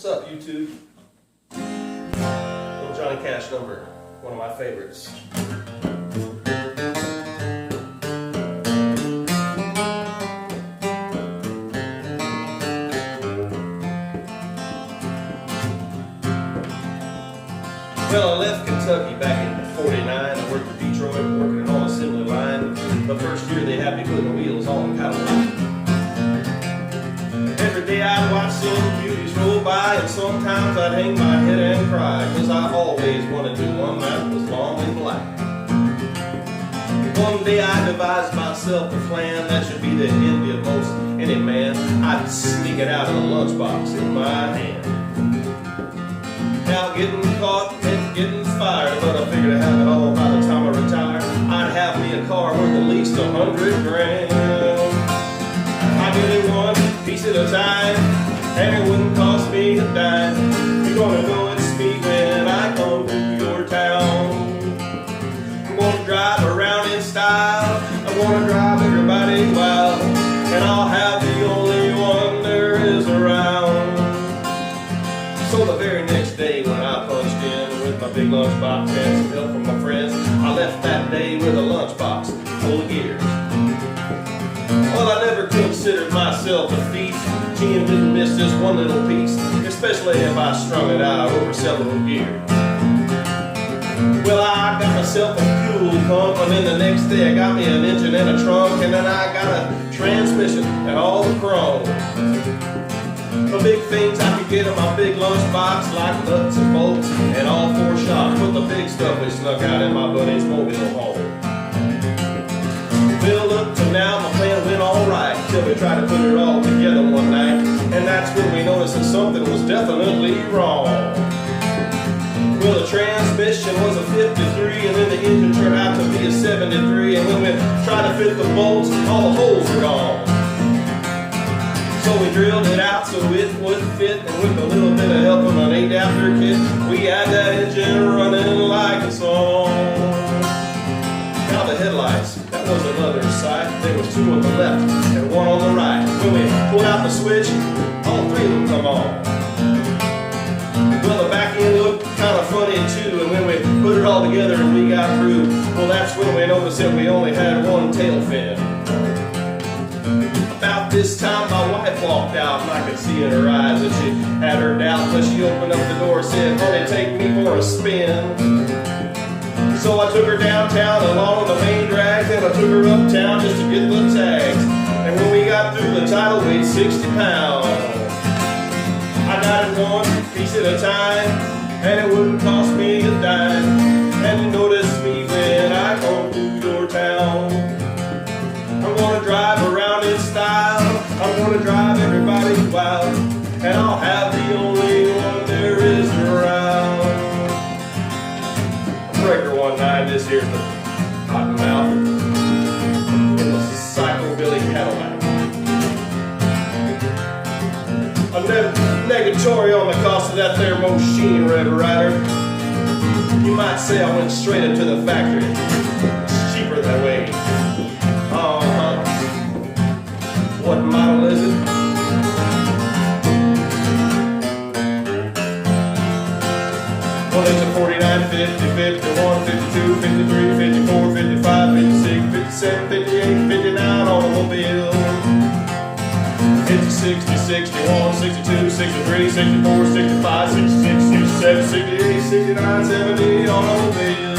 What's up, YouTube? Little Johnny Cash number, one of my favorites. Well, I left Kentucky back in '49. I worked in Detroit, working an all-assembly line. The first year they had me putting the wheels on Cadillac. Every day I'd watch them beauties roll by, and sometimes I'd hang my head and cry, 'cause I always wanted to one that was long and black. One day I devised myself a plan that should be the envy of most any man. I'd sneak it out of a lunchbox in my hand. Now getting caught meant getting fired, but I figured I'd have it all by the time I retire. I'd have me a car worth at least $100 grand. I did it one piece at a time, and it wouldn't cost me a dime. You're gonna know it's me when I come to your town. I'm gonna drive around in style, I'm gonna drive everybody wild, and I'll have the only one there is around. So the very next day when I punched in with my big lunchbox and some help from my friends, I left that day with a lunchbox full of gear. Well, I never considered myself a thief. Jim didn't miss just one little piece, especially if I strung it out over several gears. Well, I got myself a fuel pump, and then the next day I got me an engine and a trunk, and then I got a transmission and all the chrome. The big things I could get in my big lunchbox, like nuts and bolts and all four shocks, but the big stuff we snuck out in my buddy's mobile home. Well, up to now my plan went alright, till we tried to put it all together one night, and that's when we noticed that something was definitely wrong. Well, the transmission was a 53, and then the engine turned out to be a 73, and when we tried to fit the bolts, all the holes were gone. So we drilled it out so it would fit, and with a little bit of help from an adapter kit, we had that engine running like a song. Now the headlights, that was another sight. There was two on the left and one on the right. When we pulled out the switch, all three of them come on. Well, the back end looked kind of funny too, and when we put it all together and we got through, well, that's when we noticed that we only had one tail fin. About this time my wife walked out, and I could see in her eyes that she had her doubts, but she opened up the door and said, "Honey, take me for a spin." So I took her downtown along the main drag, then I took her uptown just to get the tags. And when we got through, the title weighed 60 pounds. I got it one piece at a time, and it wouldn't cost me a dime. And notice me when I come to your town. I'm gonna drive around in style, I'm gonna drive everybody wild, and I'll have the only one there is around. Breaker 19, this here's the Cottonmouth in the Psychobilly Cadillac. A negatory on the cost of that there machine, Red Rider. You might say I went straight into the factory. It's cheaper that way. What model is it? Well, it's a 49, 50, 51, 52, 53, 54, 55, 56, 57, 58, 59 automobile. It's a 60, 61, 62, 63, 64, 65, 66, 67, 68, 69, 70 automobile.